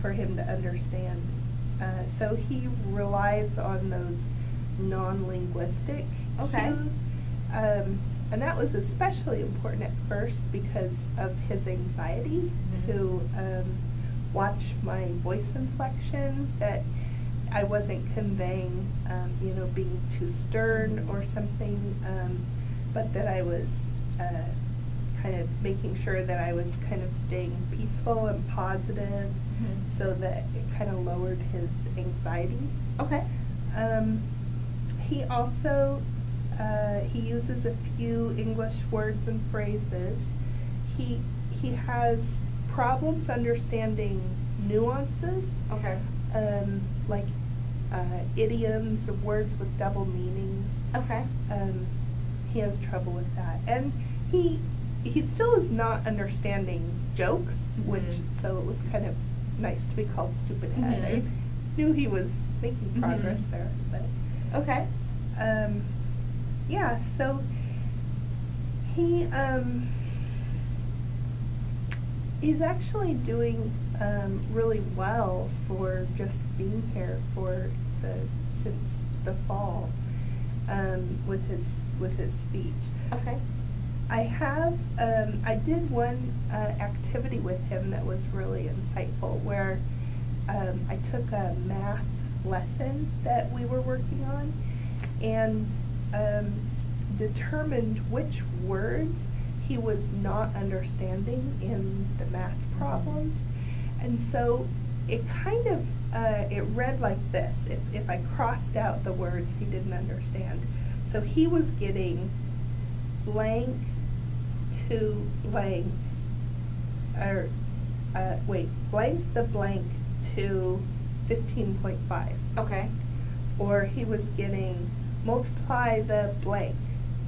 for him to understand. So he relies on those non-linguistic cues. And that was especially important at first because of his anxiety to watch my voice inflection, that I wasn't conveying, being too stern or something, but that I was kind of making sure that I was kind of staying peaceful and positive, so that it kind of lowered his anxiety. Okay. He also, he uses a few English words and phrases. He has problems understanding nuances. Okay. Like idioms or words with double meanings. Okay. He has trouble with that. And he still is not understanding jokes, which, so it was kind of nice to be called stupid head. I knew he was making progress there, but. Okay. Yeah, so he's actually doing really well for just being here since the fall, with his speech. Okay. I did one activity with him that was really insightful, where I took a math lesson that we were working on and determined which words he was not understanding in the math problems. And so it kind of, it read like this, if I crossed out the words he didn't understand. So he was getting blank to blank, or blank the blank to 15.5. Okay. Or he was getting multiply the blank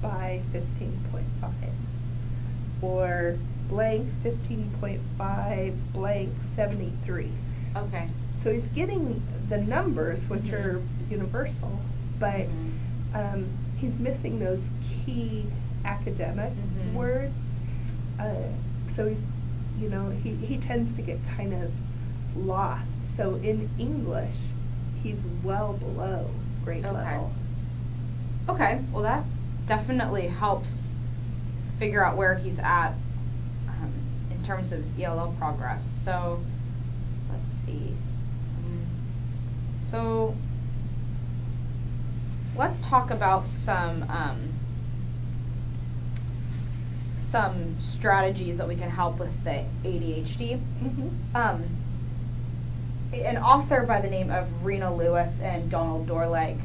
by 15.5. Or blank 15.5 blank 73. Okay. So he's getting the numbers, which are universal, but he's missing those key academic words. So he's, he tends to get kind of lost. So in English, he's well below grade level. Okay, well that definitely helps figure out where he's at in terms of his ELL progress. So let's see. So let's talk about some strategies that we can help with the ADHD. An author by the name of Rena Lewis and Donald Dorlag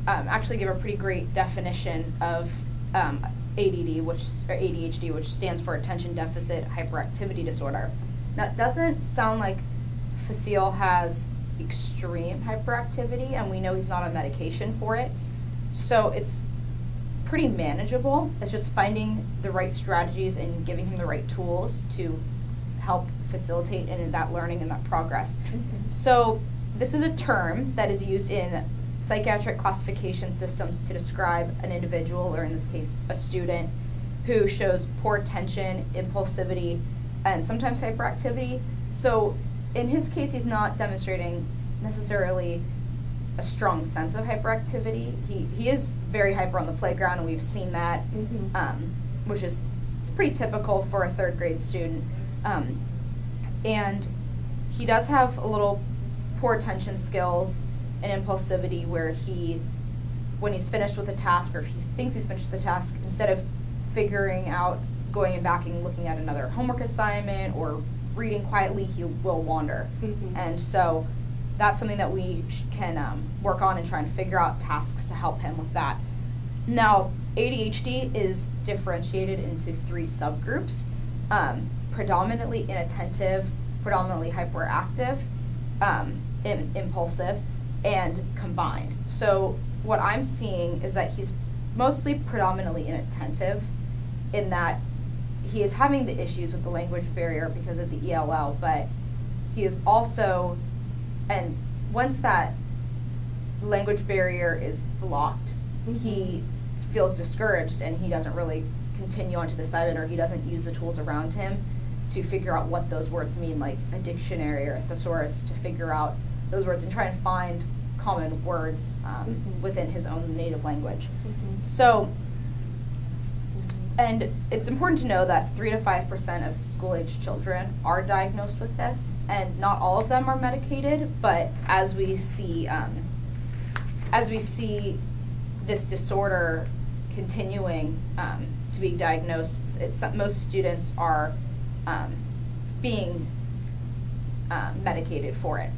actually give a pretty great definition of ADD, or ADHD, which stands for Attention Deficit Hyperactivity Disorder. Now, it doesn't sound like Facile has extreme hyperactivity, and we know he's not on medication for it, so it's pretty manageable. It's just finding the right strategies and giving him the right tools to help facilitate in that learning and that progress. So this is a term that is used in psychiatric classification systems to describe an individual, or in this case, a student, who shows poor attention, impulsivity, and sometimes hyperactivity. So in his case, he's not demonstrating necessarily a strong sense of hyperactivity. He is very hyper on the playground, and we've seen that, which is pretty typical for a third grade student. And he does have a little poor attention skills and impulsivity, where when he's finished with a task, or if he thinks he's finished with a task, instead of figuring out, going back and looking at another homework assignment or reading quietly, he will wander. And so that's something that we can work on and try and figure out tasks to help him with that. Now, ADHD is differentiated into 3 subgroups: predominantly inattentive, predominantly hyperactive, impulsive, and combined. So what I'm seeing is that he's mostly predominantly inattentive, in that he is having the issues with the language barrier because of the ELL, but he is also, and once that language barrier is blocked, he feels discouraged and he doesn't really continue on to the side, or he doesn't use the tools around him. to figure out what those words mean, like a dictionary or a thesaurus, to figure out those words and try and find common words within his own native language. So, and it's important to know that 3 to 5% of school-age children are diagnosed with this, and not all of them are medicated. But as we see this disorder continuing to be diagnosed, most students are being medicated for it.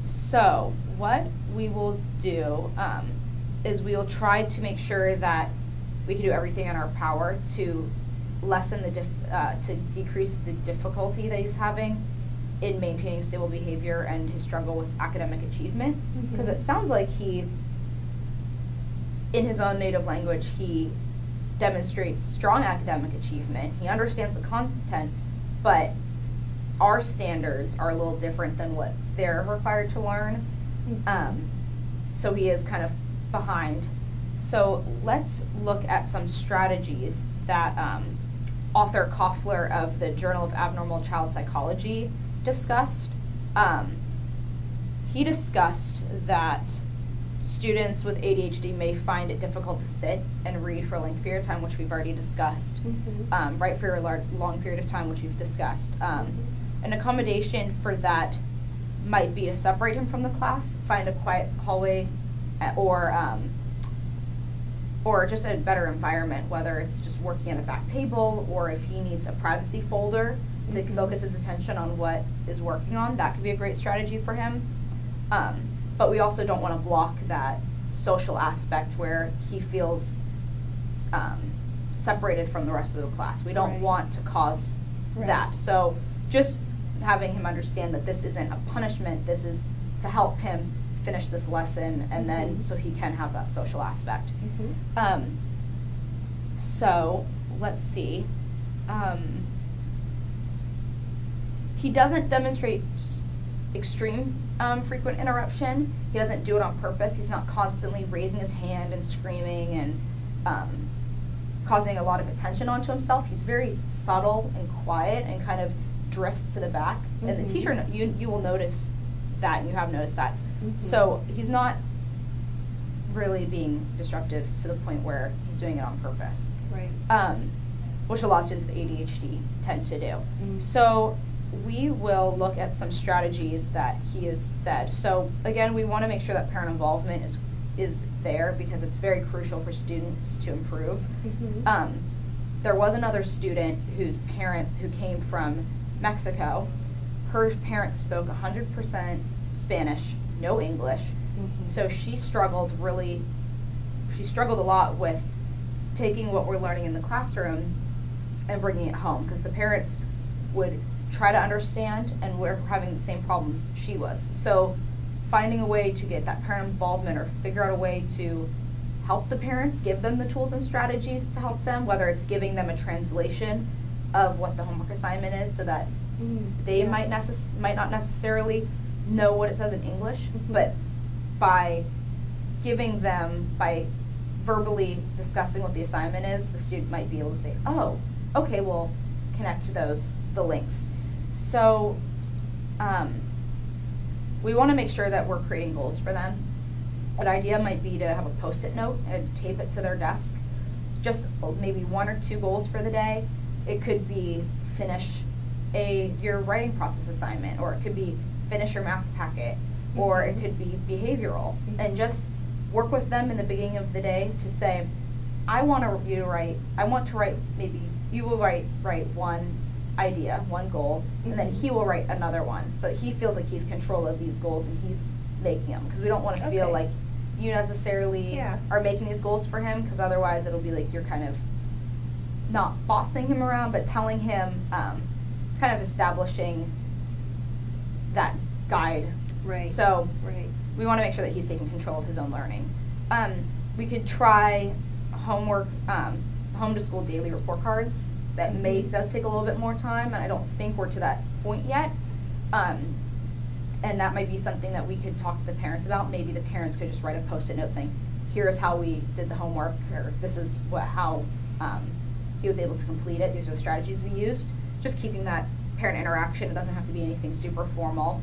So what we will do is we will try to make sure that we can do everything in our power to lessen to decrease the difficulty that he's having in maintaining stable behavior and his struggle with academic achievement. Because it sounds like in his own native language, he demonstrates strong academic achievement. He understands the content, but our standards are a little different than what they're required to learn. So he is kind of behind. So let's look at some strategies that author Koffler of the Journal of Abnormal Child Psychology discussed. He discussed that students with ADHD may find it difficult to sit and read for a lengthy period of time, which we've already discussed, write for a long period of time, which we've discussed. An accommodation for that might be to separate him from the class, find a quiet hallway, or just a better environment, whether it's just working at a back table or if he needs a privacy folder to focus his attention on what is working on. That could be a great strategy for him. But we also don't want to block that social aspect where he feels separated from the rest of the class. We don't want to cause that. So just having him understand that this isn't a punishment, this is to help him finish this lesson, and then so he can have that social aspect. So let's see. He doesn't demonstrate extreme frequent interruption. He doesn't do it on purpose. He's not constantly raising his hand and screaming and causing a lot of attention onto himself. He's very subtle and quiet and kind of drifts to the back. And the teacher, you will notice that, and you have noticed that. So he's not really being disruptive to the point where he's doing it on purpose. Which a lot of students with ADHD tend to do. So we will look at some strategies that he has said. So again, we want to make sure that parent involvement is there because it's very crucial for students to improve. There was another student who came from Mexico. Her parents spoke 100% Spanish, no English. So she struggled a lot with taking what we're learning in the classroom and bringing it home, because the parents would try to understand and we're having the same problems she was. So finding a way to get that parent involvement or figure out a way to help the parents, give them the tools and strategies to help them, whether it's giving them a translation of what the homework assignment is so that they might not necessarily know what it says in English, but by verbally discussing what the assignment is, the student might be able to say, oh, okay, we'll connect the links. So we want to make sure that we're creating goals for them. An idea might be to have a Post-it note and tape it to their desk. Just maybe 1 or 2 goals for the day. It could be finish your writing process assignment, or it could be finish your math packet, or it could be behavioral. And just work with them in the beginning of the day to say, I want to write, maybe you will write one idea, one goal, and then he will write another one. So he feels like he's control of these goals and he's making them, because we don't want to feel like you necessarily are making these goals for him, because otherwise it'll be like you're kind of not bossing him around, but telling him, kind of establishing that guide. So we want to make sure that he's taking control of his own learning. We could try homework, home to school daily report cards. That does take a little bit more time, and I don't think we're to that point yet. And that might be something that we could talk to the parents about. Maybe the parents could just write a Post-it note saying, here's how we did the homework, or this is how he was able to complete it. These are the strategies we used. Just keeping that parent interaction. It doesn't have to be anything super formal.